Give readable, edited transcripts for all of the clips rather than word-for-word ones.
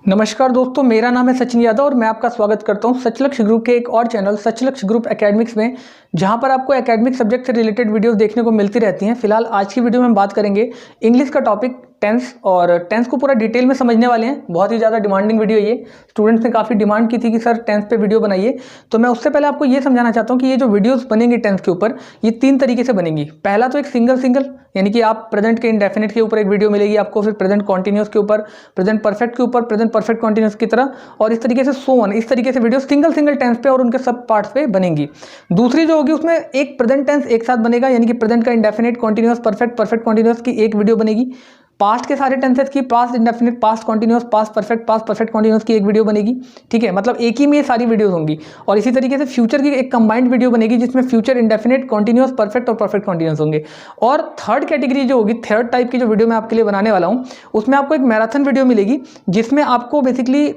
नमस्कार दोस्तों, मेरा नाम है सचिन यादव और मैं आपका स्वागत करता हूं सचलक्ष्य ग्रुप के एक और चैनल सचलक्ष्य ग्रुप एकेडमिक्स में, जहां पर आपको एकेडमिक सब्जेक्ट से रिलेटेड वीडियोस देखने को मिलती रहती हैं। फिलहाल आज की वीडियो में हम बात करेंगे इंग्लिश का टॉपिक टेंस, और टेंस को पूरा डिटेल में समझने वाले हैं। बहुत ही ज़्यादा डिमांडिंग वीडियो ये, स्टूडेंट्स ने काफ़ी डिमांड की थी कि सर टेंस पे वीडियो बनाइए। तो मैं उससे पहले आपको ये समझाना चाहता हूँ कि ये जो वीडियोस बनेंगी टेंस के ऊपर, ये 3 तरीके से बनेंगी। पहला तो एक सिंगल यानी कि आप प्रेजेंट के इंडेफिनिट के ऊपर एक वीडियो मिलेगी आपको, फिर प्रेजेंट कॉन्टिन्यूस के ऊपर, प्रेजेंट परफेक्ट के ऊपर, प्रेजेंट परफेक्ट कॉन्टिन्यूस की तरह, और इस तरीके से सो ऑन, इस तरीके से वीडियो सिंगल टेंस पे और उनके सब पार्ट्स पे बनेंगी। दूसरी जो होगी उसमें एक प्रेजेंट टेंस एक साथ बनेगा, यानी कि प्रेजेंट का indefinite, continuous, perfect, perfect continuous की एक वीडियो बनेगी। पास्ट के सारे टेंसेस की, past indefinite, past continuous, past perfect continuous की एक वीडियो बनेगी। ठीक है, मतलब एक ही में ये सारी वीडियोस होंगी। और इसी तरीके से फ्यूचर की एक कंबाइंड वीडियो बनेगी जिसमें फ्यूचर इंडेफिनिट, कॉन्टिन्यूस, परफेक्ट और परफेक्ट कॉन्टिन्यूस होंगे। और थर्ड कैटेगरी जो होगी, थर्ड टाइप की जो वीडियो मैं आपके लिए बनाने वाला हूँ, उसमें आपको एक मैराथन वीडियो मिलेगी जिसमें आपको बेसिकली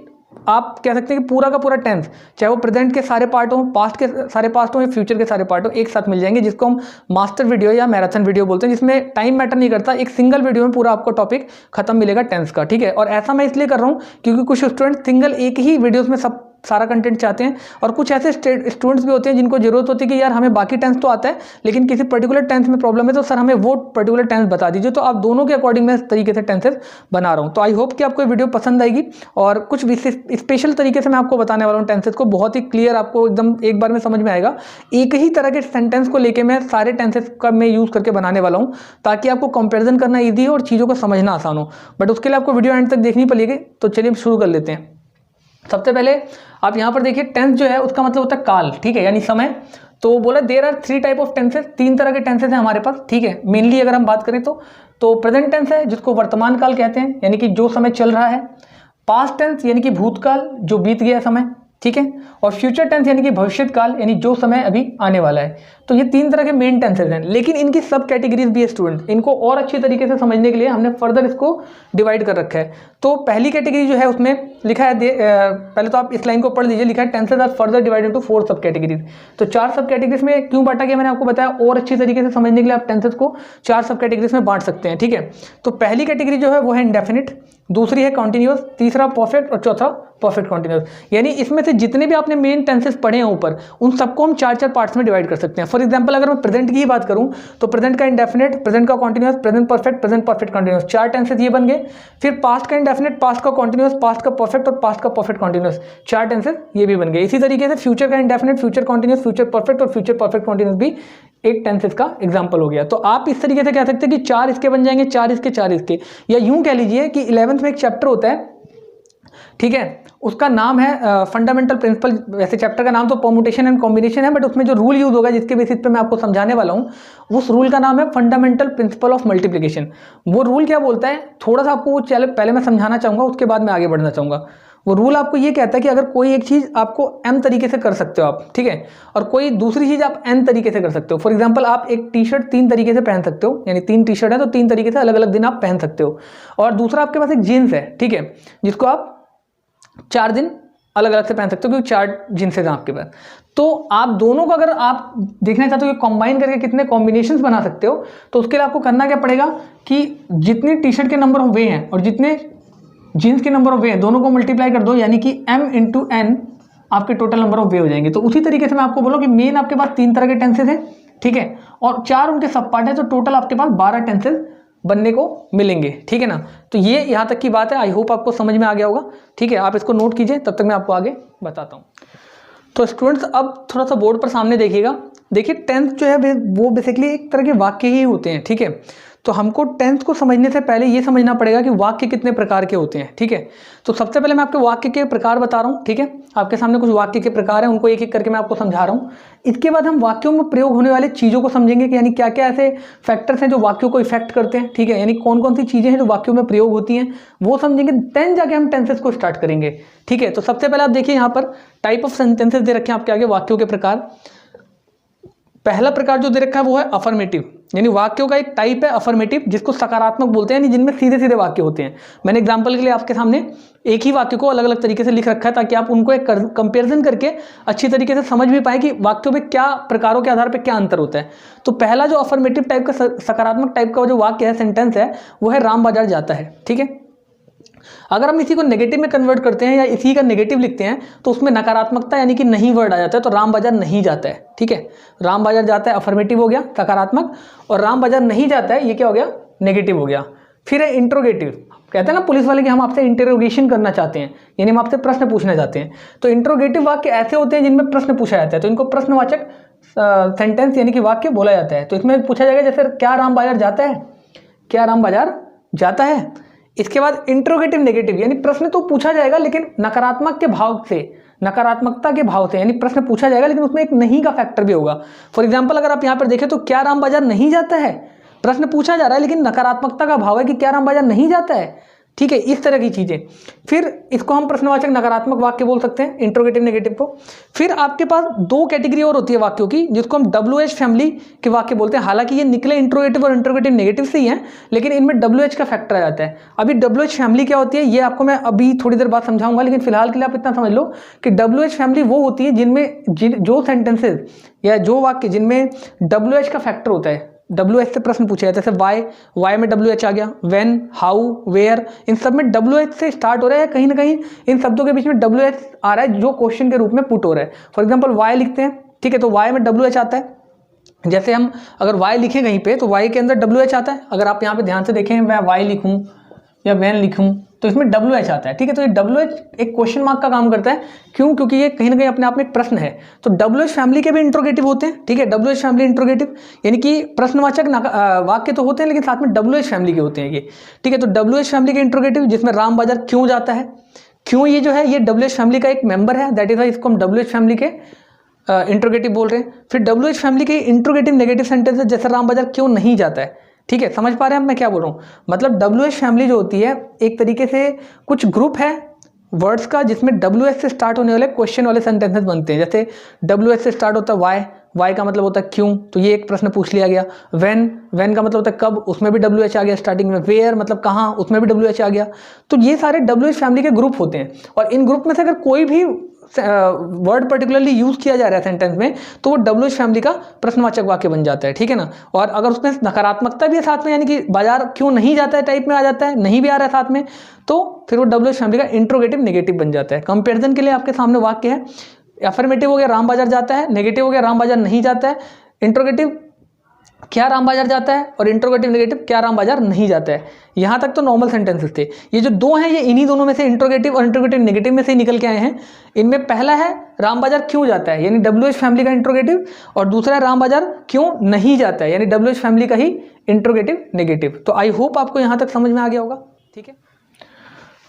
आप कह सकते हैं कि पूरा का पूरा टेंस, चाहे वो प्रेजेंट के सारे पार्ट हो, पास्ट के सारे पार्ट हो या फ्यूचर के सारे पार्ट हो, एक साथ मिल जाएंगे, जिसको हम मास्टर वीडियो या मैराथन वीडियो बोलते हैं, जिसमें टाइम मैटर नहीं करता, एक सिंगल वीडियो में पूरा आपको टॉपिक खत्म मिलेगा टेंस का। ठीक है, और ऐसा मैं इसलिए कर रहा हूँ क्योंकि कुछ स्टूडेंट सिंगल एक ही वीडियोस में सब सारा कंटेंट चाहते हैं, और कुछ ऐसे स्टूडेंट्स भी होते हैं जिनको जरूरत होती है कि यार हमें बाकी टेंस तो आता है लेकिन किसी पर्टिकुलर टेंस में प्रॉब्लम है, तो सर हमें वो पर्टिकुलर टेंस बता दीजिए। तो आप दोनों के अकॉर्डिंग मैं इस तरीके से टेंसेस बना रहा हूं। तो आई होप कि आपको ये वीडियो पसंद आएगी, और कुछ विशेष स्पेशल तरीके से मैं आपको बताने वाला हूँ टेंसेस को, बहुत ही क्लियर, आपको एकदम एक बार में समझ में आएगा। एक ही तरह के सेंटेंस को लेकर मैं सारे टेंसेस का मैं यूज करके बनाने वाला हूँ, ताकि आपको कंपेरिजन करना ईजी हो और चीज़ों को समझना आसान हो। बट उसके लिए आपको वीडियो एंड तक देखनी पड़ेगी। तो चलिए शुरू कर लेते हैं। सबसे पहले आप यहां पर देखिए, टेंस जो है उसका मतलब होता है काल। ठीक है, यानी समय। तो बोला there are 3 type of tenses, 3 तरह के टेंसेस हैं हमारे पास। ठीक है, मेनली अगर हम बात करें तो प्रेजेंट टेंस है जिसको वर्तमान काल कहते हैं, यानी कि जो समय चल रहा है। पास्ट टेंस यानी कि भूतकाल, जो बीत गया समय। ठीक है, और फ्यूचर टेंस यानी कि भविष्य काल, यानी जो समय अभी आने वाला है। तो ये 3 तरह के मेन टेंसेस हैं, लेकिन इनकी सब कैटेगरीज भी है स्टूडेंट। इनको और अच्छी तरीके से समझने के लिए हमने फर्दर इसको डिवाइड कर रखा है। तो पहली कैटेगरी जो है उसमें लिखा है, पहले तो आप इस लाइन को पढ़ लीजिए, लिखा है tenses are further divided into 4 sub categories. तो 4 सब कैटेगरीज में क्यों बांटा गया मैंने आपको बताया, और अच्छी तरीके से समझने के लिए आप टेंसेस को 4 सब कैटेगरीज में बांट सकते हैं। ठीक है, तो पहली कैटेगरी जो है वो है इंडेफिनिट, दूसरी है कॉन्टिन्यूअस, तीसरा परफेक्ट और चौथा परफेक्ट कॉन्टिन्यूअस। यानी इसमें से जितने भी आपने मेन टेंसेस पढ़े हैं ऊपर, उन सबको हम 4 पार्ट्स में डिवाइड कर सकते हैं। फॉर एग्जांपल अगर मैं प्रेजेंट की ही बात करूं तो प्रेजेंट का इंडेफिनिट, प्रेजेंट का continuous, present perfect continuous, 4 tenses ये बन गए। फिर पास्ट का इंडेफिनिट, पास्ट का कॉन्टिन्यूअस, पास्ट का परफेक्ट और पास्ट का परफेक्ट कॉन्टिन्यूअस, 4 टेंसेस ये भी बन गए। इसी तरीके से फ्यूचर का indefinite, future continuous, future perfect और फ्यूचर परफेक्ट कॉन्टिन्यूअस भी एक टेंसेस का एग्जांपल हो गया। तो आप इस तरीके से कह सकते हैं कि 4 इसके बन जाएंगे, 4 इसके, 4 इसके। या यूं कह लीजिए कि 11th में एक चैप्टर होता है, ठीक है, उसका नाम है फंडामेंटल प्रिंसिपल। वैसे चैप्टर का नाम तो परम्यूटेशन एंड कॉम्बिनेशन है, बट उसमें जो रूल यूज होगा जिसके बेसिस पे मैं आपको समझाने वाला हूं, उस रूल का नाम है फंडामेंटल प्रिंसिपल ऑफ मल्टीप्लिकेशन। वो रूल क्या बोलता है, थोड़ा सा आपको वो पहले मैं समझाना चाहूंगा, उसके बाद मैं आगे बढ़ना चाहूंगा। वो रूल आपको ये कहता है कि अगर कोई एक चीज आपको m तरीके से कर सकते हो आप, ठीक है, और कोई दूसरी चीज आप n तरीके से कर सकते हो। फॉर एग्जांपल आप एक टी शर्ट 3 तरीके से पहन सकते हो, यानी 3 टी शर्ट है तो 3 तरीके से अलग अलग दिन आप पहन सकते हो। और दूसरा आपके पास एक जीन्स है, ठीक है, जिसको आप 4 दिन अलग अलग से पहन सकते हो, क्योंकि 4 जींसेज हैं आपके पास। तो आप दोनों को अगर आप देखना चाहते हो कि कंबाइन करके कितने कॉम्बिनेशंस बना सकते हो, तो उसके लिए आपको करना क्या पड़ेगा कि जितनी टी शर्ट के नंबर ऑफ वे हैं और जितने जीन्स के नंबर ऑफ वे हैं, दोनों को मल्टीप्लाई कर दो, यानी कि m इंटू n आपके टोटल नंबर ऑफ वे हो जाएंगे। तो उसी तरीके से मैं आपको बोलूँ कि मेन आपके पास 3 तरह के टेंसेज हैं, ठीक है, और 4 उनके सब पार्ट है, तो टोटल आपके पास 12 टेंसेज बनने को मिलेंगे। ठीक है ना, तो ये यहाँ तक की बात है। आई होप आपको समझ में आ गया होगा। ठीक है, आप इसको नोट कीजिए, तब तक मैं आपको आगे बताता हूँ। तो स्टूडेंट्स अब थोड़ा सा बोर्ड पर सामने देखिएगा। देखिए टेंस जो है वो बेसिकली एक तरह के वाक्य ही होते हैं। ठीक है, तो हमको टेंस को समझने से पहले ये समझना पड़ेगा कि वाक्य कितने प्रकार के होते हैं। ठीक है, तो सबसे पहले मैं आपके वाक्य के प्रकार बता रहा हूँ। ठीक है, आपके सामने कुछ वाक्य के प्रकार हैं, उनको एक एक करके मैं आपको समझा रहा हूँ। इसके बाद हम वाक्यों में प्रयोग होने वाली चीज़ों को समझेंगे कि यानी क्या क्या ऐसे फैक्टर्स हैं जो वाक्यों को इफेक्ट करते हैं। ठीक है, यानी कौन कौन सी चीज़ें हैं जो वाक्यों में प्रयोग होती हैं, वो समझेंगे, देन जाके हम टेंसेस को स्टार्ट करेंगे। ठीक है, तो सबसे पहले आप देखिए यहाँ पर टाइप ऑफ सेंटेंसेस दे रखे हैं आपके आगे, वाक्यों के प्रकार। पहला प्रकार जो दे रखा है वो है अफर्मेटिव, यानी वाक्यों का एक टाइप है अफर्मेटिव, जिसको सकारात्मक बोलते हैं, यानी जिनमें सीधे सीधे वाक्य होते हैं। मैंने एग्जांपल के लिए आपके सामने एक ही वाक्य को अलग अलग तरीके से लिख रखा है, ताकि आप उनको एक कंपैरिजन करके अच्छी तरीके से समझ भी पाए कि वाक्यों में क्या प्रकारों के आधार पर क्या अंतर होता है। तो पहला जो अफर्मेटिव टाइप का, सकारात्मक टाइप का जो वाक्य है, सेंटेंस है, वो है राम बाजार जाता है। ठीक है, अगर हम इसी को नेगेटिव में कन्वर्ट करते हैं या इसी का नेगेटिव लिखते हैं तो उसमें नकारात्मकता यानी कि नहीं वर्ड आ जाता है, तो राम बाजार नहीं जाता है। ठीक है, राम बाजार जाता है अफर्मेटिव हो गया सकारात्मक, और राम बाजार नहीं जाता है ये क्या हो गया, नेगेटिव हो गया। फिर है इंट्रोगेटिव, कहते हैं ना पुलिस वाले कि हम आपसे इंटरोगेशन करना चाहते हैं, यानी हम आपसे प्रश्न पूछना चाहते हैं। तो इंट्रोगेटिव वाक्य ऐसे होते हैं जिनमें प्रश्न पूछा जाता है, तो इनको प्रश्नवाचक सेंटेंस यानी कि वाक्य बोला जाता है। तो इसमें पूछा जाएगा जैसे क्या राम बाजार जाता है, क्या राम बाजार जाता है। इसके बाद इंट्रोगेटिव नेगेटिव, यानी प्रश्न तो पूछा जाएगा लेकिन नकारात्मक के भाव से, नकारात्मकता के भाव से, यानी प्रश्न पूछा जाएगा लेकिन उसमें एक नहीं का फैक्टर भी होगा। फॉर एग्जाम्पल अगर आप यहाँ पर देखें तो क्या राम बाजार नहीं जाता है, प्रश्न पूछा जा रहा है लेकिन नकारात्मकता का भाव है कि क्या राम बाजार नहीं जाता है। ठीक है, इस तरह की चीजें। फिर इसको हम प्रश्नवाचक नकारात्मक वाक्य बोल सकते हैं, इंट्रोगेटिव नेगेटिव को। फिर आपके पास दो कैटेगरी और होती है वाक्यों की, जिसको हम WH फैमिली के वाक्य बोलते हैं। हालांकि ये निकले इंट्रोगेटिव और इंट्रोगेटिव नेगेटिव से ही हैं, लेकिन इनमें WH का फैक्टर आ जाता है। अभी WH फैमिली क्या होती है ये आपको मैं अभी थोड़ी देर बाद समझाऊंगा, लेकिन फिलहाल के लिए आप इतना समझ लो कि WH फैमिली वो होती है जिनमें जो सेंटेंसेज या जो वाक्य जिनमें WH का फैक्टर होता है, WH से प्रश्न पूछा जाता है। जैसे वाई में WH आ गया, व्हेन, हाउ, वेयर, इन सब में WH से स्टार्ट हो रहा है, कहीं ना कहीं इन शब्दों के बीच में WH आ रहा है जो क्वेश्चन के रूप में पुट हो रहा है। फॉर एग्जांपल वाई लिखते हैं, ठीक है, तो वाई में WH आता है। जैसे हम अगर वाई लिखें कहीं पे तो वाई के अंदर WH आता है। अगर आप यहाँ पे ध्यान से देखें, मैं वाई लिखूँ या वैन लिखूँ तो इसमें WH आता है। ठीक है, तो ये WH एक क्वेश्चन मार्क का काम करता है। क्यों? क्योंकि ये कहीं ना कहीं अपने आप में एक प्रश्न है। तो WH फैमिली के भी इंट्रोगेटिव होते हैं। ठीक है, WH फैमिली इंट्रोगेटिव यानी कि प्रश्नवाचक वाक्य तो होते हैं लेकिन साथ में WH फैमिली के होते हैं ये। ठीक है, तो WH फैमिली के इंट्रोगेटिव, जिसमें राम बाजार क्यों जाता है, क्यों ये जो है ये WH फैमिली का एक मेंबर है, दैट इज वाई इसको हम WH फैमिली के इंट्रोगेटिव बोल रहे हैं। फिर WH फैमिली के इंट्रोगेटिव नेगेटिव सेंटेंस जैसे राम बाजार क्यों नहीं जाता है। ठीक है, समझ पा रहे हैं आप मैं क्या बोल रहा हूँ। मतलब WH फैमिली जो होती है एक तरीके से कुछ ग्रुप है वर्ड्स का जिसमें WH से स्टार्ट होने वाले क्वेश्चन वाले सेंटेंसेस बनते हैं। जैसे WH से स्टार्ट होता है वाई, वाई का मतलब होता है क्यों, तो ये एक प्रश्न पूछ लिया गया। व्हेन, व्हेन का मतलब होता है कब, उसमें भी WH आ गया स्टार्टिंग में। वेयर मतलब कहाँ, उसमें भी WH आ गया। तो ये सारे WH फैमिली के ग्रुप होते हैं, और इन ग्रुप में से अगर कोई भी वर्ड पर्टिकुलरली यूज किया जा रहा है सेंटेंस में तो वो WH फैमिली का प्रश्नवाचक वाक्य बन जाता है। ठीक है ना, और अगर उसमें नकारात्मकता भी है साथ में, यानी कि बाजार क्यों नहीं जाता है टाइप में आ जाता है, नहीं भी आ रहा है साथ में, तो फिर वो WH फैमिली का इंट्रोगेटिव नेगेटिव बन जाता है। कंपेरिजन के लिए आपके सामने वाक्य है, अफर्मेटिव हो गया राम बाजार जाता है, नेगेटिव हो गया राम बाजार नहीं जाता है, इंट्रोगेटिव क्या राम बाजार जाता है, और इंट्रोगेटिव नेगेटिव क्या राम बाजार नहीं जाता है। यहाँ तक तो नॉर्मल सेंटेंसेस थे। ये जो दो हैं ये इन्हीं दोनों में से, इंट्रोगेटिव और इंट्रोगेटिव नेगेटिव में से ही निकल के आए हैं। इनमें पहला है राम बाजार क्यों जाता है, यानी WH फैमिली का इंट्रोगेटिव, और दूसरा है राम बाजार क्यों नहीं जाता है, यानी WH फैमिली का ही इंट्रोगेटिव नेगेटिव। तो आई होप आपको यहाँ तक समझ में आ गया होगा। ठीक है,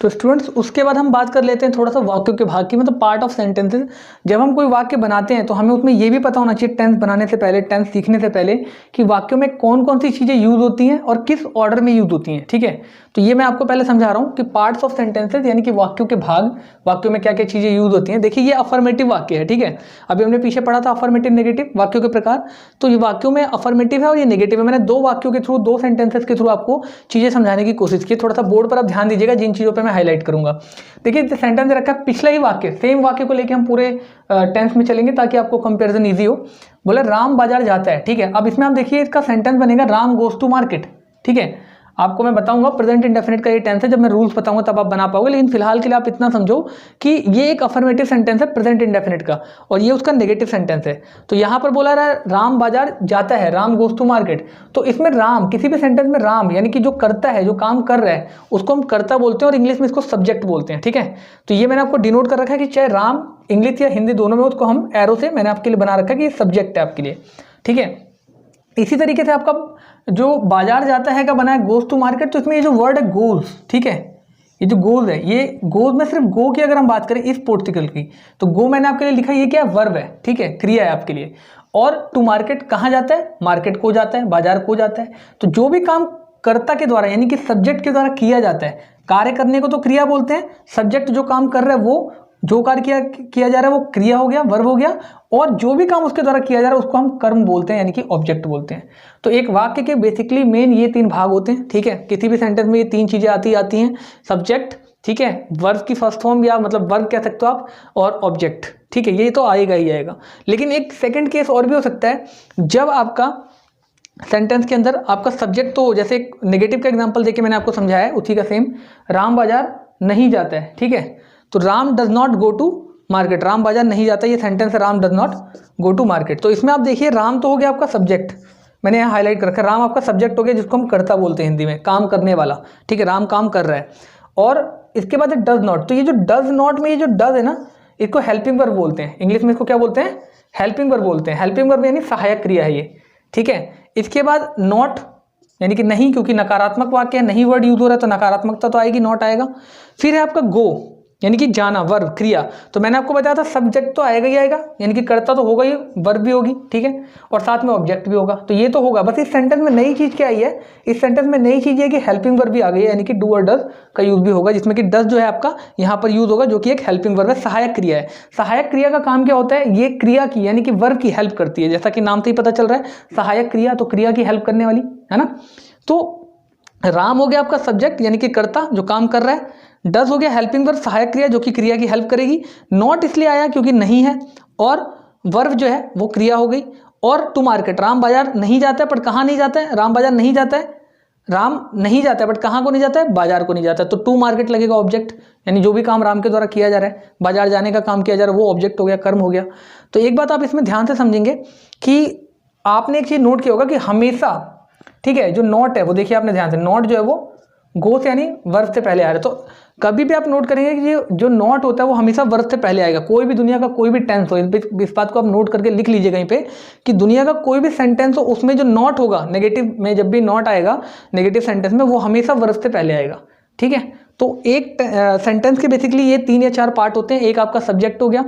तो स्टूडेंट्स उसके बाद हम बात कर लेते हैं थोड़ा सा वाक्यों के भाग की, मतलब पार्ट ऑफ सेंटेंसेस। जब हम कोई वाक्य बनाते हैं तो हमें उसमें ये भी पता होना चाहिए टेंस बनाने से पहले, टेंस सीखने से पहले, कि वाक्यों में कौन कौन सी चीज़ें यूज होती हैं और किस ऑर्डर में यूज होती हैं। ठीक है, तो ये मैं आपको पहले समझा रहा हूँ कि पार्ट्स ऑफ सेंटेंसेस यानी कि वाक्यों के भाग, वाक्यों में क्या क्या चीज़ें यूज होती हैं। देखिए ये अफर्मेटिव वाक्य है। ठीक है, अभी हमने पीछे पढ़ा था अफर्मेटिव नेगेटिव वाक्यों के प्रकार, तो ये वाक्यों में अफर्मेटिव है और ये नेगेटिव है। मैंने दो वाक्यों के थ्रू, दो सेंटेंसेस के थ्रू आपको चीज़ें समझाने की कोशिश की। थोड़ा सा बोर्ड पर आप ध्यान दीजिएगा जिन चीज़ों पर मैं हाईलाइट करूँगा। देखिए सेंटेंस रखा है, पिछला ही वाक्य, सेम वाक्य को लेके हम पूरे टेंस में चलेंगे ताकि आपको कंपैरिजन इजी हो। बोले राम बाजार जाता है। ठीक है, अब इसमें आप देखिए इसका सेंटेंस बनेगा राम गोज टू मार्केट। ठीक है, आपको मैं बताऊंगा प्रेजेंट इंडेफिनिट का ये टेंस है, जब मैं रूल्स बताऊंगा तब आप बना पाओगे, लेकिन फिलहाल के लिए आप इतना समझो कि ये एक अफर्मेटिव सेंटेंस है प्रेजेंट इंडेफिनिट का, और ये उसका नेगेटिव सेंटेंस है। तो यहाँ पर बोला रहा है राम बाजार जाता है, राम गोज टू मार्केट। तो इसमें राम, किसी भी सेंटेंस में राम यानी कि जो करता है, जो काम कर रहा है, उसको हम कर्ता बोलते हैं और इंग्लिश में इसको सब्जेक्ट बोलते हैं। ठीक है, तो ये मैंने आपको डिनोट कर रखा है कि चाहे राम इंग्लिश या हिंदी दोनों में, उसको हम एरो से मैंने आपके लिए बना रखा है कि ये सब्जेक्ट है आपके लिए। ठीक है, इसी तरीके से आपका जो बाजार जाता है का बना है गोज टू मार्केट, तो इसमें ये जो वर्ड है गोज, ठीक है, ये जो गोज है, ये गोज में सिर्फ गो की अगर हम बात करें इस पोर्टिकल की, तो गो मैंने आपके लिए लिखा है, ये क्या है, वर्ब है। ठीक है, क्रिया है आपके लिए। और टू मार्केट कहाँ जाता है, मार्केट को जाता है, बाजार को जाता है। तो जो भी काम कर्ता के द्वारा यानी कि सब्जेक्ट के द्वारा किया जाता है, कार्य करने को तो क्रिया बोलते हैं, सब्जेक्ट जो काम कर रहा है, वो जो कार्य किया जा रहा है वो क्रिया हो गया, वर्ब हो गया, और जो भी काम उसके द्वारा किया जा रहा है उसको हम कर्म बोलते हैं यानी कि ऑब्जेक्ट बोलते हैं। तो एक वाक्य के बेसिकली मेन ये तीन भाग होते हैं। ठीक है, किसी भी सेंटेंस में ये तीन चीजें आती हैं, सब्जेक्ट, ठीक है, वर्ब की फर्स्ट फॉर्म या मतलब वर्ब कह सकते हो आप, और ऑब्जेक्ट। ठीक है, ये तो आएगा ही आएगा। लेकिन एक सेकेंड केस और भी हो सकता है, जब आपका सेंटेंस के अंदर आपका सब्जेक्ट, तो जैसे नेगेटिव का एग्जांपल देके मैंने आपको समझाया है उसी का सेम, राम बाजार नहीं जाता है, ठीक है। तो Ram does not go to market, Ram बाजार नहीं जाता, ये सेंटेंस है Ram does not go to market. तो इसमें आप देखिए राम तो हो गया आपका सब्जेक्ट, मैंने यहाँ हाईलाइट कर रखा है, राम आपका सब्जेक्ट हो गया जिसको हम कर्ता बोलते हैं हिंदी में, काम करने वाला, ठीक है, राम काम कर रहा है। और इसके बाद है डज नॉट, तो ये जो डज नॉट में ये जो डज है ना, इसको हेल्पिंग वर्ब बोलते हैं, इंग्लिश में इसको क्या बोलते हैं, हेल्पिंग वर्ब बोलते हैं। हेल्पिंग वर्ब यानी सहायक क्रिया है ये, ठीक है। इसके बाद नॉट यानी कि नहीं, क्योंकि नकारात्मक वाक्य है, नहीं वर्ड यूज हो रहा है तो नकारात्मकता तो आएगी, नॉट आएगा। फिर है आपका गो यानी कि जाना, वर्ब क्रिया। तो मैंने आपको बताया था सब्जेक्ट तो आएगा ही आएगा, यानी कि कर्ता तो होगा ही, वर्ब भी होगी, ठीक है, और साथ में ऑब्जेक्ट भी होगा, तो ये तो होगा। बस इस सेंटेंस में नई चीज़ क्या आई है, इस सेंटेंस में नई चीज़ है कि हेल्पिंग वर्ब भी आ गई है, यानी कि डू और डज का यूज भी होगा, जिसमें कि डज जो है आपका यहाँ पर यूज होगा, जो कि एक हेल्पिंग वर्ब है, सहायक क्रिया है। सहायक क्रिया का काम क्या होता है, ये क्रिया की यानी कि वर्ब की हेल्प करती है, जैसा कि नाम से ही पता चल रहा है सहायक क्रिया, तो क्रिया की हेल्प करने वाली है ना। तो राम हो गया आपका सब्जेक्ट यानी कि कर्ता जो काम कर रहा है, डज हो गया हेल्पिंग वर्ब सहायक क्रिया जो कि क्रिया की हेल्प करेगी, नॉट इसलिए आया क्योंकि नहीं है, और वर्ब जो है वो क्रिया हो गई। और टू मार्केट, राम बाजार नहीं जाता है, पर कहाँ नहीं जाता है, राम बाजार नहीं जाता है, राम नहीं जाता है बट कहाँ को नहीं जाता है, बाजार को नहीं जाता है, तो टू मार्केट लगेगा ऑब्जेक्ट, यानी जो भी काम राम के द्वारा किया जा रहा है, बाजार जाने का काम किया जा रहा है, वो ऑब्जेक्ट हो गया, कर्म हो गया। तो एक बात आप इसमें ध्यान से समझेंगे कि आपने एक चीज़ नोट किया होगा कि हमेशा, ठीक है, जो नॉट है वो देखिए आपने ध्यान से, नॉट जो है वो गो से यानी वर्ब से पहले आ रहा है। तो कभी भी आप नोट करेंगे कि जो नॉट होता है वो हमेशा वर्ब से पहले आएगा, कोई भी दुनिया का कोई भी टेंस हो, इस बात को आप नोट करके लिख लीजिए कहीं पे कि दुनिया का कोई भी सेंटेंस हो उसमें जो नॉट होगा, नेगेटिव में जब भी नॉट आएगा नेगेटिव सेंटेंस में, वो हमेशा वर्ब से पहले आएगा, ठीक है। तो एक सेंटेंस के बेसिकली ये 3 या 4 पार्ट होते हैं, एक आपका सब्जेक्ट हो गया,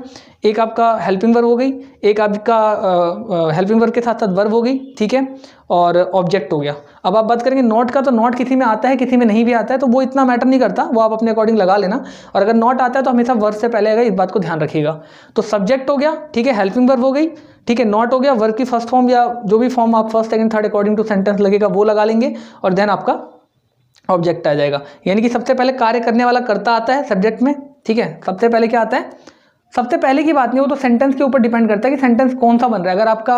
एक आपका हेल्पिंग वर्ब हो गई, एक आपका हेल्पिंग वर्ब के साथ साथ वर्ब हो गई, ठीक है, और ऑब्जेक्ट हो गया। अब आप बात करेंगे नॉट का, तो नॉट किसी में आता है किसी में नहीं भी आता है, तो वो इतना मैटर नहीं करता, वो आप अपने अकॉर्डिंग लगा लेना, और अगर नॉट आता है तो हमेशा वर्ब से पहले आएगा, इस बात को ध्यान रखिएगा। तो सब्जेक्ट हो गया, ठीक है, हेल्पिंग वर्ब हो गई, ठीक है, नॉट हो गया, वर्ब की फर्स्ट फॉर्म या जो भी फॉर्म आप first second third according to sentence लगेगा वो लगा लेंगे, और देन आपका ऑब्जेक्ट आ जाएगा। यानी कि सबसे पहले कार्य करने वाला कर्ता आता है सब्जेक्ट में, ठीक है, सबसे पहले क्या आता है, सबसे पहले की बात नहीं, वो तो सेंटेंस के ऊपर डिपेंड करता है कि सेंटेंस कौन सा बन रहा है। अगर आपका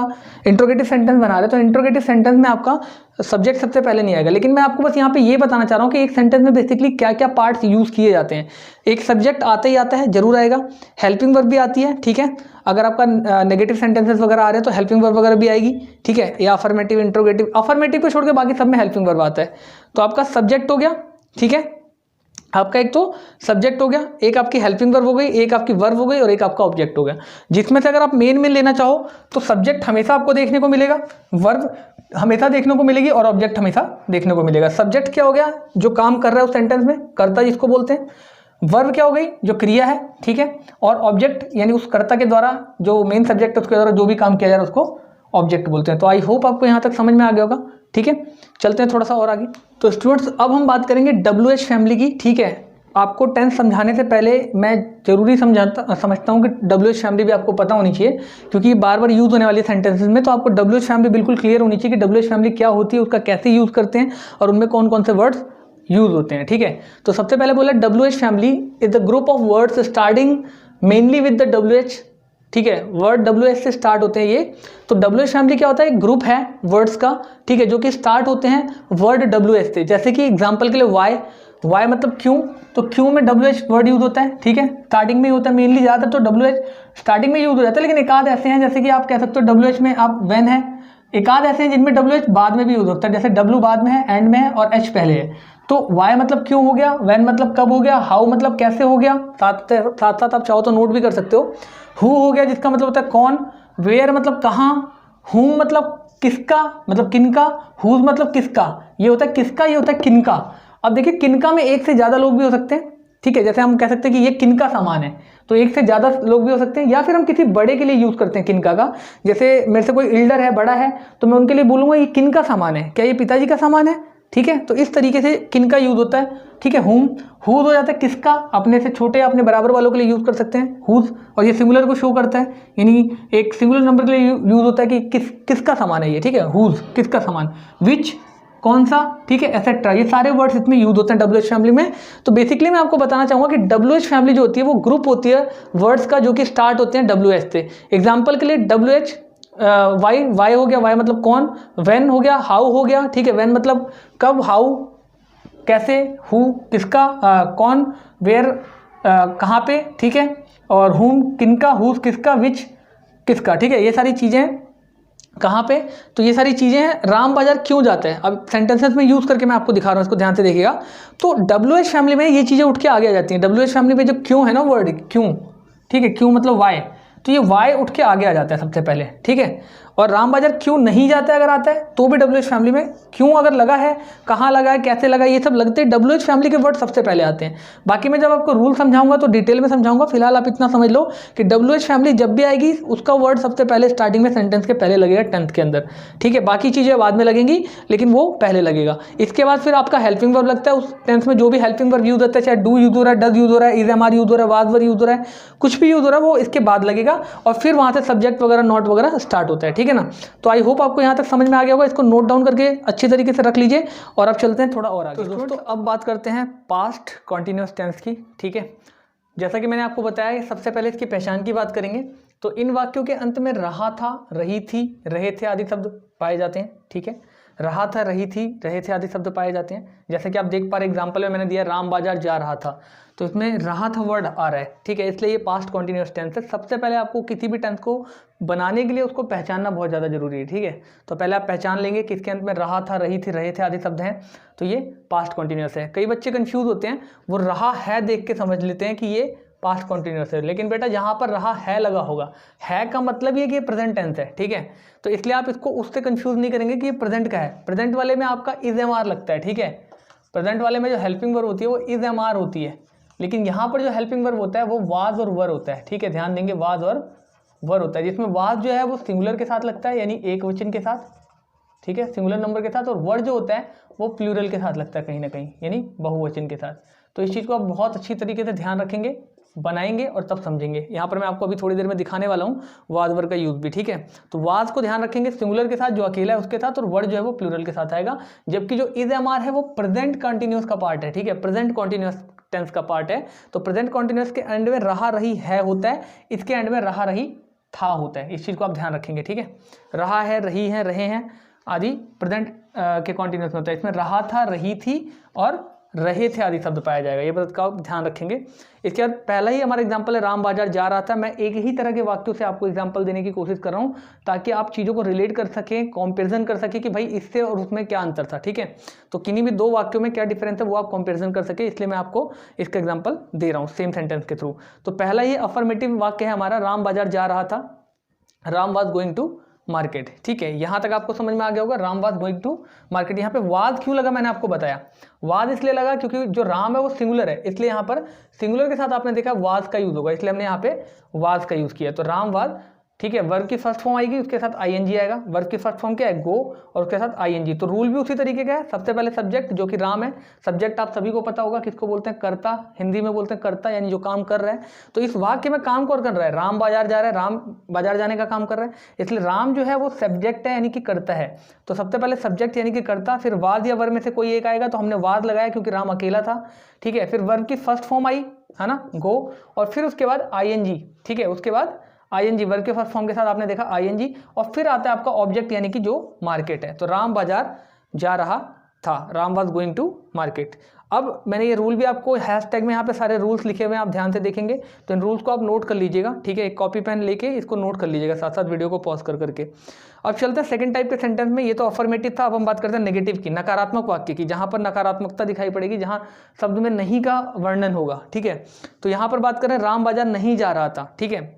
इंट्रोगेटिव सेंटेंस बना रहे हैं तो इंट्रोगेटिव सेंटेंस में आपका सब्जेक्ट सबसे पहले नहीं आएगा, लेकिन मैं आपको बस यहाँ पे ये बताना चाह रहा हूँ कि एक सेंटेंस में बेसिकली क्या क्या पार्ट्स यूज़ किए जाते हैं। एक सब्जेक्ट आता ही आता है, जरूर आएगा, हेल्पिंग वर्ब भी आती है, ठीक है, अगर आपका नेगेटिव सेंटेंसेस वगैरह आ रहे हैं तो हेल्पिंग वर्ब वगैरह भी आएगी, ठीक है, या अफर्मेटिव इंट्रोगेटिव, अफर्मेटिव को छोड़ के बाकी सब में हेल्पिंग वर्ब आता है। तो आपका सब्जेक्ट हो गया, ठीक है, आपका एक तो सब्जेक्ट हो गया, एक आपकी हेल्पिंग वर्ब हो गई, एक आपकी वर्ब हो गई, और एक आपका ऑब्जेक्ट हो गया। जिसमें से अगर आप मेन में लेना चाहो तो सब्जेक्ट हमेशा आपको देखने को मिलेगा, वर्ब हमेशा देखने को मिलेगी, और ऑब्जेक्ट हमेशा देखने को मिलेगा। सब्जेक्ट क्या हो गया, जो काम कर रहा है उस सेंटेंस में, कर्ता जिसको बोलते हैं। वर्ब क्या हो गई, जो क्रिया है, ठीक है, और ऑब्जेक्ट यानी उस कर्ता के द्वारा जो मेन सब्जेक्ट है उसके द्वारा जो भी काम किया जा रहा है उसको ऑब्जेक्ट बोलते हैं। तो आई होप आपको यहाँ तक समझ में आ गया होगा, ठीक है। चलते हैं थोड़ा सा और आगे। तो स्टूडेंट्स अब हम बात करेंगे WH फैमिली की, ठीक है। आपको टेंस समझाने से पहले मैं जरूरी समझता हूँ कि WH फैमिली भी आपको पता होनी चाहिए, क्योंकि बार बार यूज़ होने वाली सेंटेंसेस में, तो आपको WH फैमिली बिल्कुल क्लियर होनी चाहिए कि WH फैमिली क्या होती है, उसका कैसे यूज़ करते हैं, और उनमें कौन कौन से वर्ड्स यूज़ होते हैं, ठीक है। तो सबसे पहले बोला WH family is the group of words starting mainly with the WH, ठीक है, वर्ड WH से स्टार्ट होते हैं ये। तो WH फैमिली क्या होता है, एक ग्रुप है वर्ड्स का, ठीक है, जो कि स्टार्ट होते हैं वर्ड WH से। जैसे कि एग्जांपल के लिए वाई मतलब क्यों, तो क्यों में WH वर्ड यूज होता है, ठीक है, स्टार्टिंग में ही होता है मेनली, ज़्यादातर तो WH स्टार्टिंग में यूज हो जाता है, लेकिन एक आध ऐसे हैं जैसे कि आप कह सकते हो WH में आप व्हेन है, एक आध ऐसे हैं जिनमें WH बाद में भी यूज होता है, जैसे W बाद में है, एंड में है, और H पहले है। तो वाई मतलब क्यों हो गया, व्हेन मतलब कब हो गया, हाउ मतलब कैसे हो गया, साथ साथ आप चाहो तो नोट भी कर सकते हो। हु हो गया जिसका मतलब होता है कौन, वेयर मतलब कहाँ, हुम मतलब किसका मतलब किनका, हुज मतलब किसका, ये होता है किसका, ये होता है किनका। अब देखिए किनका में एक से ज़्यादा लोग भी हो सकते हैं, ठीक है, जैसे हम कह सकते हैं कि ये किनका सामान है, तो एक से ज़्यादा लोग भी हो सकते हैं, या फिर हम किसी बड़े के लिए यूज़ करते हैं किनका का। जैसे मेरे से कोई एल्डर है, बड़ा है, तो मैं उनके लिए बोलूँगा ये किनका सामान है, क्या ये पिताजी का सामान है, ठीक है। तो इस तरीके से किनका यूज़ होता है, ठीक है। हुज हो जाता है किसका, अपने से छोटे अपने बराबर वालों के लिए यूज़ कर सकते हैं हुज, और ये सिंगुलर को शो करता है, यानी एक सिंगुलर नंबर के लिए यूज़ होता है कि किसका सामान है ये, ठीक है, हुज किसका सामान, विच कौन सा, ठीक है, एसेट्रा, ये सारे वर्ड्स इसमें यूज होते हैं WH फैमिली में। तो बेसिकली मैं आपको बताना चाहूँगा कि WH फैमिली जो होती है वो ग्रुप होती है वर्ड्स का जो कि स्टार्ट होते हैं WH से। एग्जाम्पल के लिए WH वाई हो गया, वाई मतलब कौन, व्हेन हो गया, हाउ हो गया, ठीक है, व्हेन मतलब कब, हाउ कैसे, हु किसका, कौन, वेयर कहाँ पे, ठीक है, और हुम किनका, हुज किसका, विच किसका, ठीक है, ये सारी चीज़ें कहाँ पे, तो ये सारी चीज़ें हैं। राम बाजार क्यों जाते हैं, अब सेंटेंसेस में यूज़ करके मैं आपको दिखा रहा हूँ, इसको ध्यान से देखिएगा। तो WH फैमिली में ये चीज़ें उठ के आगे आ जाती हैं। WH फैमिली में जो क्यों है ना वर्ड, क्यों, ठीक है, क्यों मतलब वाई, तो ये वाई उठ के आगे आ जाता है सबसे पहले, ठीक है। और राम बाजार क्यों नहीं जाता है, अगर आता है तो भी WH फैमिली में क्यों अगर लगा है, कहाँ लगा है, कैसे लगा, ये सब लगते हैं WH फैमिली के वर्ड सबसे पहले आते हैं। बाकी मैं जब आपको रूल समझाऊंगा तो डिटेल में समझाऊंगा, फिलहाल आप इतना समझ लो कि WH फैमिली जब भी आएगी उसका वर्ड सबसे पहले स्टार्टिंग में सेंटेंस के पहले लगेगा टेंथ के अंदर, ठीक है। बाकी चीज़ें बाद में लगेंगी लेकिन वो पहले लगेगा। इसके बाद फिर आपका हेल्पिंग वर्ब लगता है, उस टेंस में जो भी हेल्पिंग वर्ब यूज होता है, चाहे डू यूज हो रहा है, डज यूज हो रहा है, इज एम आर यूज हो रहा है, वाज वर यूज हो रहा है, कुछ भी यूज हो रहा है वो इसके बाद लगेगा और फिर वहाँ से सब्जेक्ट वगैरह नॉट वगैरह स्टार्ट होता है, ठीक है ना। तो आई होप आपको यहाँ तक समझ में आ गया होगा, इसको नोट डाउन करके अच्छी तरीके से रख लीजिए और अब चलते हैं थोड़ा और आगे। तो दोस्तों अब बात करते हैं पास्ट कॉन्टिन्यूअस टेंस की, ठीक है। जैसा कि मैंने आपको बताया सबसे पहले इसकी पहचान की बात करेंगे। तो इन वाक्यों के अंत में रहा था, रही थी, रहे थे आदि शब्द पाए जाते हैं, ठीक है। रहा था, रही थी, रहे थे आदि शब्द पाए जाते हैं। जैसे कि आप देख पा रहे एग्जाम्पल में मैंने दिया राम बाजार जा रहा था, तो इसमें रहा था वर्ड आ रहा है, ठीक है, इसलिए ये पास्ट कॉन्टिन्यूअस टेंस है। सबसे पहले आपको किसी भी टेंस को बनाने के लिए उसको पहचानना बहुत ज़्यादा जरूरी है, ठीक है। तो पहले आप पहचान लेंगे कि इसके अंत में रहा था, रही थी, रहे थे आदि शब्द हैं, तो ये पास्ट कॉन्टिन्यूअस है। कई बच्चे कंफ्यूज होते हैं, वो रहा है देख के समझ लेते हैं कि ये पास्ट कॉन्टिन्यूअस है, लेकिन बेटा जहाँ पर रहा है लगा होगा, है का मतलब ये कि ये प्रेजेंट टेंस है, ठीक है। तो इसलिए आप इसको उससे कंफ्यूज नहीं करेंगे कि ये प्रेजेंट का है। प्रेजेंट वाले में आपका इज एम आर लगता है, ठीक है। प्रेजेंट वाले में जो हेल्पिंग वर्ब होती है वो इज एम आर होती है, लेकिन यहाँ पर जो हेल्पिंग वर्ब होता है वो वाज और वर होता है, ठीक है। ध्यान देंगे, वाज और वर होता है, जिसमें वाज जो है वो सिंगुलर के साथ लगता है, यानी एक वचन के साथ, ठीक है, सिंगुलर नंबर के साथ, और वर जो होता है वो प्लूरल के साथ लगता है कहीं ना कहीं, यानी बहुवचन के साथ। तो इस चीज़ को आप बहुत अच्छी तरीके से ध्यान रखेंगे, बनाएंगे और तब समझेंगे। यहाँ पर मैं आपको अभी थोड़ी देर में दिखाने वाला हूँ वाज वर का यूज भी, ठीक है। तो वाज को ध्यान रखेंगे सिंगुलर के साथ जो अकेला है उसके साथ, और वर्ड जो है वो प्लूरल के साथ आएगा। जबकि जो इज एम आर है वो प्रेजेंट कंटिन्यूअस का पार्ट है, ठीक है, प्रेजेंट कंटिन्यूअस टेंस का पार्ट है। तो प्रेजेंट कंटिन्यूअस के एंड में रहा रही है होता है, इसके एंड में रहा रही था होता है। इस चीज़ को आप ध्यान रखेंगे, ठीक है। रहा है, रही है, रहे हैं आदि प्रेजेंट के कंटिन्यूअस में होता है। इसमें रहा था, रही थी और रहे थे आदि शब्द पाया जाएगा, ये बात का आप ध्यान रखेंगे। इसके बाद पहला ही हमारा एग्जांपल है राम बाजार जा रहा था। मैं एक ही तरह के वाक्यों से आपको एग्जांपल देने की कोशिश कर रहा हूँ ताकि आप चीज़ों को रिलेट कर सकें, कंपैरिजन कर सकें कि भाई इससे और उसमें क्या अंतर था, ठीक है। तो किन्हीं भी दो वाक्यों में क्या डिफरेंस है वो आप कंपेरिजन कर सके, इसलिए मैं आपको इसका एग्जाम्पल दे रहा हूँ सेम सेंटेंस के थ्रू। तो पहला ही अफर्मेटिव वाक्य है हमारा, राम बाजार जा रहा था, Ram was going to market, ठीक है। यहां तक आपको समझ में आ गया होगा, Ram was going to market. यहाँ पे वाज क्यों लगा मैंने आपको बताया, वाज इसलिए लगा क्योंकि जो राम है वो सिंगुलर है, इसलिए यहाँ पर सिंगुलर के साथ आपने देखा वाज का यूज होगा, इसलिए हमने यहाँ पे वाज का यूज किया। तो राम वाज, ठीक है, वर्ब की फर्स्ट फॉर्म आएगी, उसके साथ आईएनजी आएगा। वर्ब की फर्स्ट फॉर्म क्या है, गो, और उसके साथ आईएनजी। तो रूल भी उसी तरीके का है, सबसे पहले सब्जेक्ट जो कि राम है। सब्जेक्ट आप सभी को पता होगा किसको बोलते हैं, कर्ता, हिंदी में बोलते हैं कर्ता, यानी जो काम कर रहा है। तो इस वाक्य में काम कौन कर रहा है, राम बाजार जा रहा है, राम बाजार जाने का काम कर रहा है, इसलिए राम जो है वो सब्जेक्ट है यानी कि कर्ता है। तो सबसे पहले सब्जेक्ट यानी कि कर्ता, फिर वाज या वर्ब में से कोई एक आएगा, तो हमने वाज लगाया क्योंकि राम अकेला था, ठीक है। फिर वर्ब की फर्स्ट फॉर्म आई है ना, गो, और फिर उसके बाद आईएनजी, ठीक है। उसके बाद आईएनजी, वर्ब के फर्स्ट फॉर्म के साथ आपने देखा आईएनजी, और फिर आता है आपका ऑब्जेक्ट यानी कि जो मार्केट है। तो राम बाजार जा रहा था, Ram was going to market. अब मैंने ये रूल भी आपको हैशटैग में यहाँ पे सारे रूल्स लिखे हुए हैं, आप ध्यान से देखेंगे तो इन रूल्स को आप नोट कर लीजिएगा, ठीक है। एक कॉपी पेन लेके इसको नोट कर लीजिएगा साथ साथ वीडियो को पॉज कर करके। अब चलते हैं सेकंड टाइप के सेंटेंस में। ये तो अफर्मेटिव था, अब हम बात करते हैं नेगेटिव की, नकारात्मक वाक्य की, जहाँ पर नकारात्मकता दिखाई पड़ेगी, जहाँ शब्द में नहीं का वर्णन होगा, ठीक है। तो यहाँ पर बात करें राम बाजार नहीं जा रहा था, ठीक है,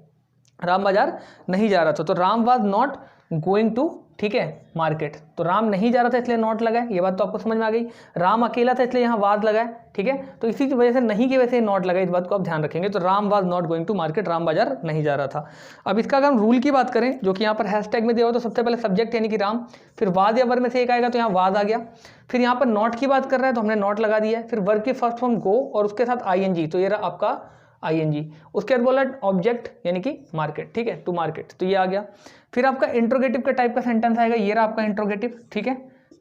राम बाजार नहीं जा रहा था। तो Ram was not going to, ठीक है, मार्केट। तो राम नहीं जा रहा था इसलिए नॉट लगा है, ये बात तो आपको समझ में आ गई। राम अकेला था इसलिए यहाँ वाज लगा है, ठीक है। तो इसी की वजह से नहीं की वजह से नॉट लगा, इस बात को आप ध्यान रखेंगे। तो Ram was not going to market, Ram बाजार नहीं जा रहा था। अब इसका अगर हम रूल की बात करें जो कि यहाँ पर हैशटैग में दिया हुआ, तो सबसे पहले सब्जेक्ट यानी कि राम, फिर वाज या वर्ब में से एक आएगा, तो यहाँ वाज आ गया। फिर यहाँ पर नॉट की बात कर रहा है तो हमने नॉट लगा दिया है। फिर वर्ब की फर्स्ट फॉर्म गो और उसके साथ आईएनजी, तो ये रहा आपका आईएनजी। उसके बाद बोला ऑब्जेक्ट यानी कि मार्केट, ठीक है, टू मार्केट, तो ये आ गया। फिर आपका इंट्रोगेटिव का टाइप का सेंटेंस आएगा, ये रहा आपका इंट्रोगेटिव, ठीक है।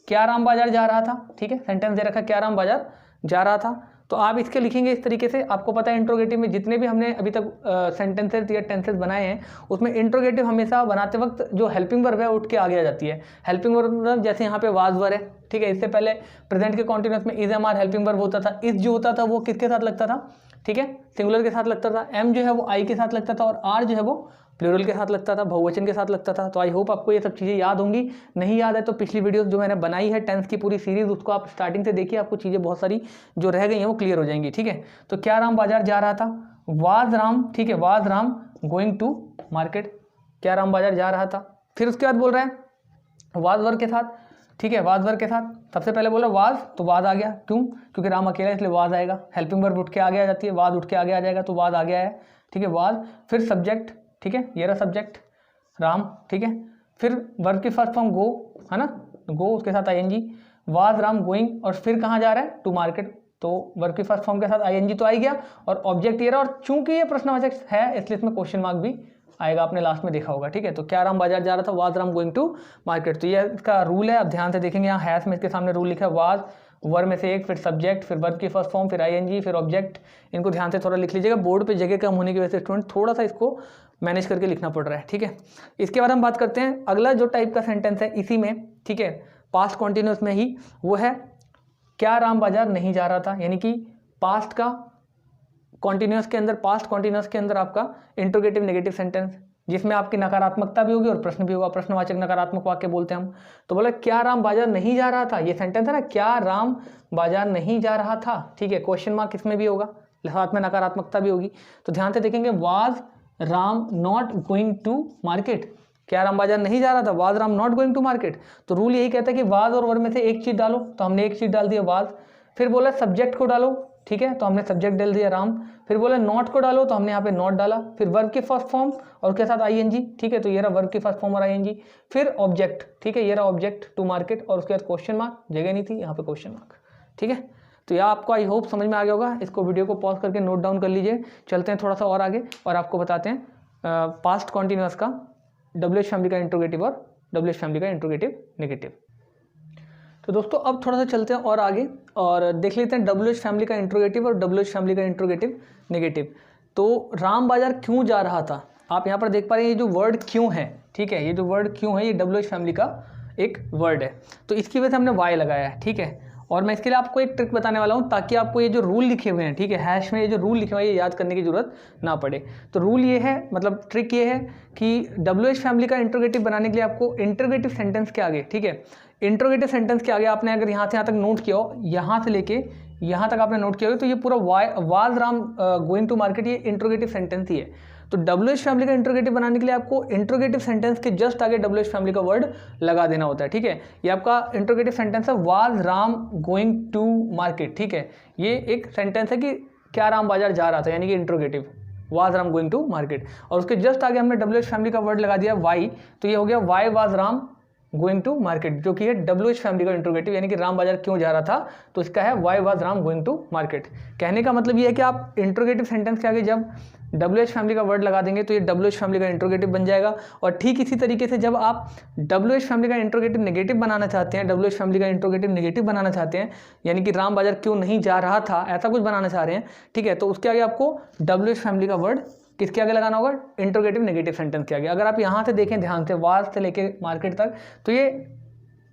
क्या राम बाजार जा रहा था, ठीक है, सेंटेंस दे रखा क्या राम बाजार जा रहा था। तो आप इसके लिखेंगे इस तरीके से। आपको पता है इंट्रोगेटिव में जितने भी हमने अभी तक सेंटेंसेस या टेंसेस बनाए हैं उसमें इंट्रोगेटिव हमेशा बनाते वक्त जो हेल्पिंग वर्ब है उठ के आगे आ जाती है। हेल्पिंग वर्ब मतलब जैसे यहाँ पे वाज वर है, ठीक है, इससे पहले प्रेजेंट के कॉन्टिन्यूअस में is am are helping verb होता था। इज जो होता था वो किसके साथ लगता था, ठीक है, सिंगुलर के साथ लगता था। एम जो है वो आई के साथ लगता था और आर जो है वो प्लूरल के साथ लगता था, बहुवचन के साथ लगता था। तो आई होप आपको ये सब चीज़ें याद होंगी। नहीं याद है तो पिछली वीडियोस जो मैंने बनाई है टेंस की पूरी सीरीज उसको आप स्टार्टिंग से देखिए, आपको चीज़ें बहुत सारी जो रह गई हैं वो क्लियर हो जाएंगी, ठीक है। तो क्या राम बाजार जा रहा था, वाज राम, ठीक है, was Ram going to market, क्या राम बाजार जा रहा था। फिर उसके बाद बोल रहे हैं वाज वर्ग के साथ, ठीक है, वाज वर्ग के साथ सबसे पहले बोला वाज, तो वाज आ गया, क्यों, क्योंकि राम अकेला इसलिए वाज आएगा। हेल्पिंग वर्ब उठ के आगे आ जाती है, वाज उठ के आगे आ जाएगा तो वाज आ गया है, ठीक है, वाज। फिर सब्जेक्ट, ठीक है, ये रहा सब्जेक्ट राम, ठीक है। फिर वर्ब की फर्स्ट फॉर्म गो, है ना, गो उसके साथ आईएनजी, वाज राम गोइंग, और फिर कहाँ जा रहा है, टू मार्केट, तो वर्ब की फर्स्ट फॉर्म के साथ आईएनजी तो आ गया और ऑब्जेक्ट ये रहा। और चूंकि ये प्रश्नवाचक है इसलिए इसमें क्वेश्चन मार्क भी आएगा, आपने लास्ट में देखा होगा, ठीक है। तो क्या राम बाजार जा रहा था, was Ram going to market. तो ये इसका रूल है, आप ध्यान से देखेंगे, यहाँ हैश में इसके सामने रूल लिखा है, वाज वर्ब में से एक, फिर सब्जेक्ट, फिर वर्ब की फर्स्ट फॉर्म, फिर आईएनजी, फिर ऑब्जेक्ट। इनको ध्यान से थोड़ा लिख लीजिएगा, बोर्ड पे जगह कम होने की वजह से स्टूडेंट थोड़ा सा इसको मैनेज करके लिखना पड़ रहा है, ठीक है। इसके बाद हम बात करते हैं अगला जो टाइप का सेंटेंस है इसी में, ठीक है, पास्ट कॉन्टिन्यूस में ही, वो है क्या राम बाजार नहीं जा रहा था। यानी कि पास्ट का कॉन्टिन्यूस के अंदर, पास्ट कॉन्टिन्यूस के अंदर आपका इंट्रोगेटिव नेगेटिव सेंटेंस जिसमें आपकी नकारात्मकता भी होगी और प्रश्न भी होगा, प्रश्नवाचक नकारात्मक वाक्य बोलते हैं हम। तो बोला क्या राम बाजार नहीं जा रहा था, ये सेंटेंस है ना, क्या राम बाजार नहीं जा रहा था, ठीक है, क्वेश्चन मार्क इसमें भी होगा, साथ में नकारात्मकता भी होगी। तो ध्यान से देखेंगे, was Ram not going to market, क्या राम बाजार नहीं जा रहा था, was Ram not going to market. तो रूल यही कहता है कि वाज और वर्ब में से एक चीज डालो, तो हमने एक चीज डाल दिया वाज। फिर बोला सब्जेक्ट को डालो, ठीक है, तो हमने सब्जेक्ट डाल दिया राम। फिर बोला नॉट को डालो, तो हमने यहाँ पे नॉट डाला। फिर वर्ब की फर्स्ट फॉर्म और उसके साथ आईएनजी, ठीक है, तो ये रहा वर्ब की फर्स्ट फॉर्म और आईएनजी। फिर ऑब्जेक्ट, ठीक है, ये रहा ऑब्जेक्ट टू मार्केट, और उसके बाद क्वेश्चन मार्क, जगह नहीं थी यहाँ पे क्वेश्चन मार्क, ठीक है। तो यह आपको आई होप समझ में आ गया होगा। इसको वीडियो को पॉज करके नोट डाउन कर लीजिए। चलते हैं थोड़ा सा और आगे और आपको बताते हैं पास्ट कॉन्टिन्यूअस का डब्ल्यूएच फैमिली का इंट्रोगेटिव और डब्ल्यूएच फैमिली का इंट्रोगेटिव नेगेटिव। तो दोस्तों अब थोड़ा सा चलते हैं और आगे और देख लेते हैं डब्ल्यूएच फैमिली का इंट्रोगेटिव और डब्ल्यूएच फैमिली का इंट्रोगेटिव नेगेटिव। तो राम बाजार क्यों जा रहा था, आप यहाँ पर देख पा रहे हैं ये जो वर्ड क्यों है, ठीक है, ये जो वर्ड क्यों है ये डब्ल्यूएच फैमिली का एक वर्ड है। तो इसकी वजह से हमने वाई लगाया है, ठीक है। और मैं इसके लिए आपको एक ट्रिक बताने वाला हूँ ताकि आपको ये जो रूल लिखे हुए हैं, ठीक है, हैश में ये जो रूल लिखे हुए हैं ये याद करने की जरूरत ना पड़े। तो रूल ये है, मतलब ट्रिक ये है कि डब्ल्यूएच फैमिली का इंट्रोगेटिव बनाने के लिए आपको इंट्रोगेटिव सेंटेंस के आगे, ठीक है, इंट्रोगेटिव सेंटेंस के आगे आपने अगर यहाँ से यहाँ तक नोट किया हो, यहाँ से लेके यहाँ तक आपने नोट किया हो, तो ये पूरा was Ram going to market ये इंट्रोगेटिव सेंटेंस ही है। तो डब्ल्यूएच फैमिली का इंट्रोगेटिव बनाने के लिए आपको इंट्रोगेटिव सेंटेंस के जस्ट आगे डब्ल्यूएच फैमिली का वर्ड लगा देना होता है, ठीक है। ये आपका इंट्रोगेटिव सेंटेंस है, was Ram going to market, ठीक है। ये एक सेंटेंस है कि क्या राम बाजार जा रहा था, यानी कि interrogative was Ram going to market, और उसके जस्ट आगे हमने डब्ल्यूएच फैमिली का वर्ड लगा दिया वाई, तो ये हो गया why was Ram going to market, जो कि है डब्ल्यूएच फैमिली का इंट्रोगेटिव, यानी कि राम बाजार क्यों जा रहा था, तो इसका है why was Ram going to market. कहने का मतलब ये है कि आप इंट्रोगेटिव सेंटेंस के आगे जब डब्ल्यूएच फैमिली का वर्ड लगा देंगे तो ये डब्ल्यूएच फैमिली का इंट्रोगेटिव बन जाएगा। और ठीक इसी तरीके से जब आप डब्ल्यूएच फैमिली का इंट्रोगेटिव नेगेटिव बनाना चाहते हैं, डब्ल्यूएच फैमिली का इंट्रोगेटिव नेगेटिव बनाना चाहते हैं, यानी कि राम बाजार क्यों नहीं जा रहा था, ऐसा कुछ बनाना चाह रहे हैं, ठीक है, तो उसके आगे आपको डब्ल्यूएच फैमिली का वर्ड किसके आगे लगाना होगा, इंट्रोगेटिव नेगेटिव सेंटेंस के आगे। अगर आप यहाँ से देखें ध्यान से, वाज से लेके मार्केट तक, तो ये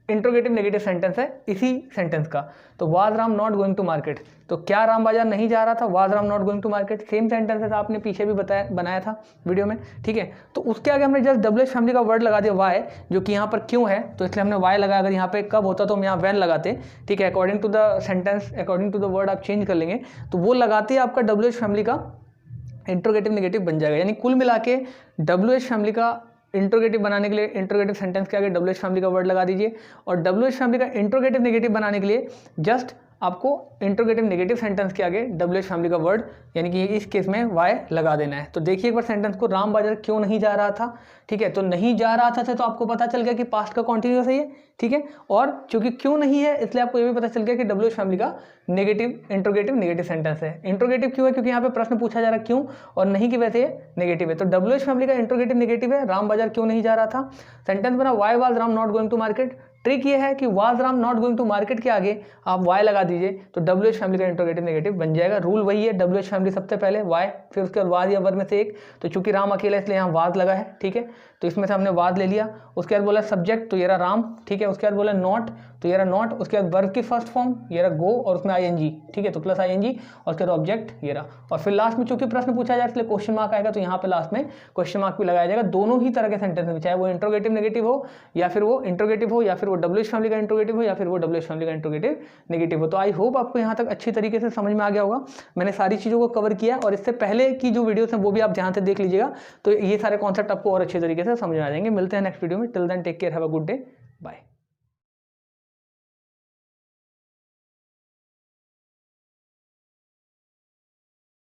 इंट्रोगेटिव नेगेटिव सेंटेंस है इसी सेंटेंस का। तो was Ram not going to market, तो क्या राम बाजार नहीं जा रहा था, was Ram not going to market, same sentence है, आपने पीछे भी बनाया था वीडियो में, ठीक है। तो उसके आगे हमने जस्ट डब्ल्यूएच फैमिली का वर्ड लगा दिया वाई, जो कि यहाँ पर क्यों है, तो इसलिए हमने वाई लगाया। अगर यहाँ पे कब होता तो हम यहाँ वैन लगाते, ठीक है, according to the sentence, according to the word आप चेंज कर लेंगे, तो वो लगाते ही आपका डब्ल्यूएच फैमिली का इंट्रोगेटिव नेगेटिव बन जाएगा। यानी कुल मिला के डब्ल्यूएच फैमिली का इंट्रोगेटिव बनाने के लिए इंट्रोगेटिव सेंटेंस के आगे डब्ल्यूएच फैमिली का वर्ड लगा दीजिए, और डब्ल्यूएच फैमिली का इंट्रोगेटिव नेगेटिव बनाने के लिए जस्ट आपको इंट्रोगेटिव नेगेटिव सेंटेंस के आगे डब्ल्यूएच फैमिली का वर्ड, यानी कि इस केस में वाई लगा देना है। तो देखिए एक बार सेंटेंस को, राम बाजार क्यों नहीं जा रहा था, ठीक है, तो नहीं जा रहा था से तो आपको पता चल गया कि पास्ट का कॉन्टिन्यूअस है ये, ठीक है, और चूंकि क्यों नहीं है इसलिए आपको ये भी पता चल गया कि डब्ल्यूएच फैमिली का नेगेटिव इंट्रोगेटिव नेगेटिव सेंटेंस है। इंट्रोगेटिव क्यों है, क्योंकि यहाँ पे प्रश्न पूछा जा रहा है क्यों, और नहीं की वैसे ये नेगेटिव है। तो डब्ल्यूएच फैमिली का इंट्रोगेटिव नेगेटिव है, राम बाजार क्यों नहीं जा रहा था। सेंटेंस बना why was Ram not going to market, trick ये है कि was Ram not going to market के आगे आप वाई लगा दीजिए तो WH फैमिली का इंट्रोगेटिव नेगेटिव बन जाएगा। रूल वही है, WH फैमिली सबसे पहले वाई, फिर उसके बाद वाज या वर में से एक। तो चूंकि राम अकेला इसलिए यहाँ वाज लगा है, ठीक है। तो इसमें से हमने वाज ले लिया। उसके बाद बोला सब्जेक्ट, तो ये रहा राम, ठीक है। उसके बाद बोला नॉट, तो ये रहा नॉट। उसके बाद वर्ब की फर्स्ट फॉर्म ये रहा गो और उसमें ING, ठीक है, तो प्लस ING और उसके बाद ऑब्जेक्ट ये रहा। और फिर लास्ट में चूंकि प्रश्न पूछा जाए इसलिए क्वेश्चन मार्क आएगा, तो यहाँ पे लास्ट में क्वेश्चन मार्क भी लगाया जाएगा। दोनों ही तरह के सेंटेंस में, चाहे वो इंट्रोगेटिव नेगेटिव हो या फिर वो इंट्रोगेटिव हो या फिर वो WH फैमिली का इंट्रोगेटिव हो या फिर वो WH फैमिली का इंट्रोगेटिव नेगेटिव हो। तो आई होप आपको यहाँ तक अच्छी तरीके से समझ में आ गया होगा। मैंने सारी चीज़ों को कवर किया और इससे पहले की जो वीडियोस हैं वो भी आप ध्यान से देख लीजिएगा, तो ये सारे कॉन्सेप्ट आपको और अच्छे तरीके से समझ में आ जाएंगे। मिलते हैं नेक्स्ट वीडियो में। Till then take care, have a good day, bye.